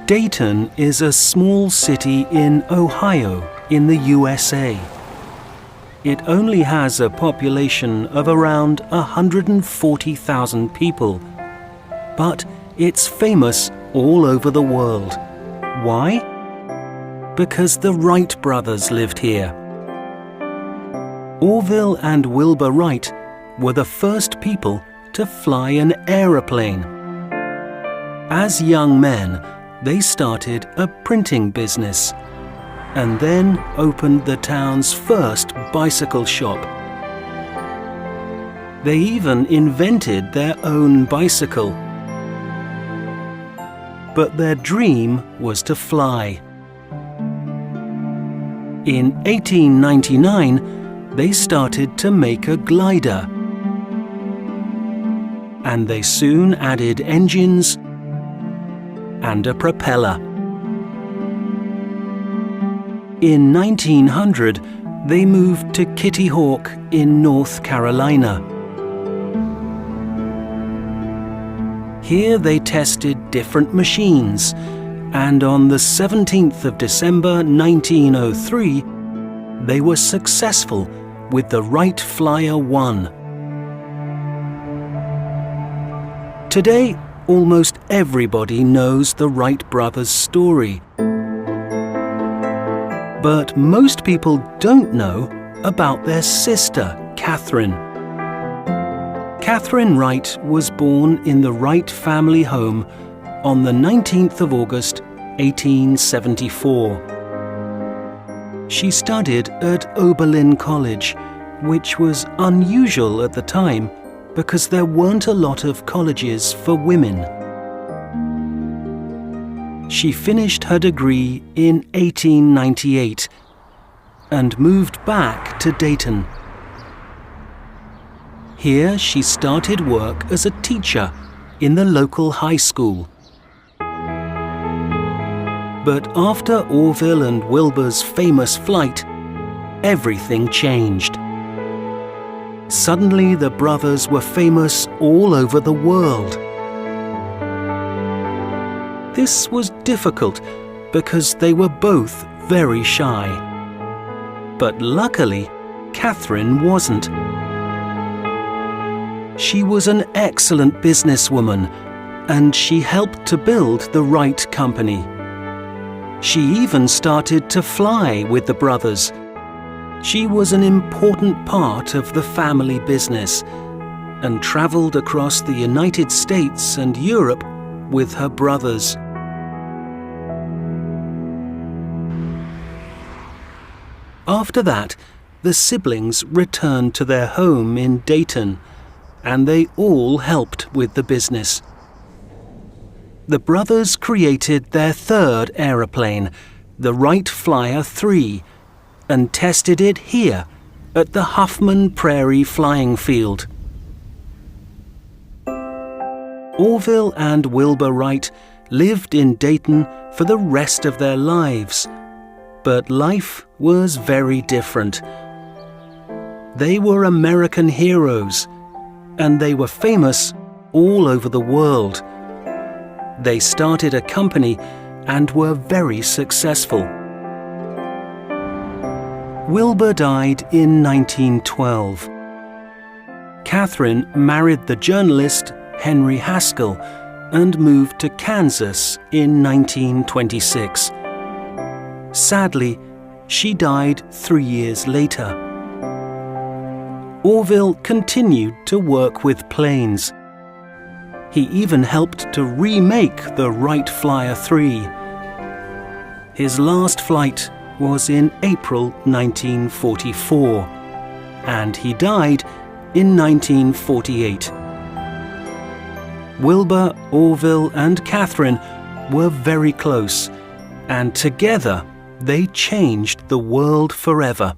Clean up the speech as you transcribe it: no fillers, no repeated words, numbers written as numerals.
Dayton is a small city in Ohio, in the USA. It only has a population of around 140,000 people, but it's famous all over the world. Why? Because the Wright brothers lived here. Orville and Wilbur Wright were the first people to fly an aeroplane. As young men, they started a printing business and then opened the town's first bicycle shop. They even invented their own bicycle. But their dream was to fly. In 1899, they started to make a glider. And they soon added engines and a propeller. In 1900, they moved to Kitty Hawk in North Carolina. Here they tested different machines, and on the 17th of December 1903, they were successful with the Wright Flyer 1. Today, almost everybody knows the Wright brothers' story. But most people don't know about their sister, Catherine. Catherine Wright was born in the Wright family home on the 19th of August, 1874. She studied at Oberlin College, which was unusual at the time because there weren't a lot of colleges for women. She finished her degree in 1898 and moved back to Dayton. Here she started work as a teacher in the local high school. But after Orville and Wilbur's famous flight, everything changed. Suddenly the brothers were famous all over the world. This was difficult because they were both very shy. But luckily, Catherine wasn't. She was an excellent businesswoman, and she helped to build the Wright Company. She even started to fly with the brothers. She was an important part of the family business and traveled across the United States and Europe with her brothers. After that, the siblings returned to their home in Dayton, and they all helped with the business. The brothers created their third aeroplane, the Wright Flyer 3, and tested it here at the Huffman Prairie Flying Field. Orville and Wilbur Wright lived in Dayton for the rest of their lives, but life was very different. They were American heroes, and they were famous all over the world. They started a company and were very successful. Wilbur died in 1912. Catherine married the journalist Henry Haskell and moved to Kansas in 1926. Sadly, she died 3 years later. Orville continued to work with planes. He even helped to remake the Wright Flyer 3. His last flight was in April 1944, and he died in 1948. Wilbur, Orville, and Catherine were very close, and together they changed the world forever.